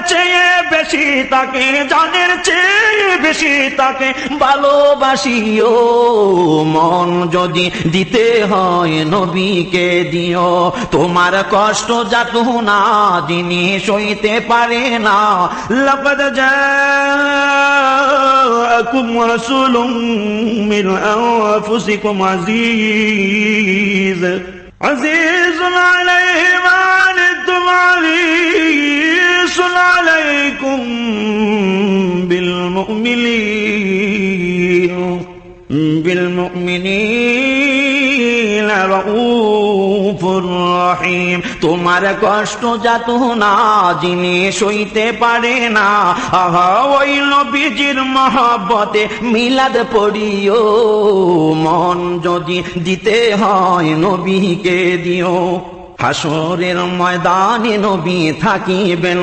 চেয়ে বেশি তাকে, জানের চেয়ে বেশি তাকে ভালোবাসিও। মন যদি দিতে হয় নবীকে দিও। তোমার কষ্ট যাতনা যিনি সইতে পারে না। লাকাদ জাআকুম রাসূলুম মিন আনফুসিকুম আজিজুন আলাইহি মা আনিতুম হারিসুন আলাইকুম বিল মুমিনিনা রাউফুর রহিম। তোমার কষ্ট যাতনা যিনি সইতে পারে না, আহা ওই নবীজির মহব্বতে মিলাদ পড়িও। মন যদি দিতে হয় নবীকে দিও। হাসরের ময়দানে নবী থাকিবেন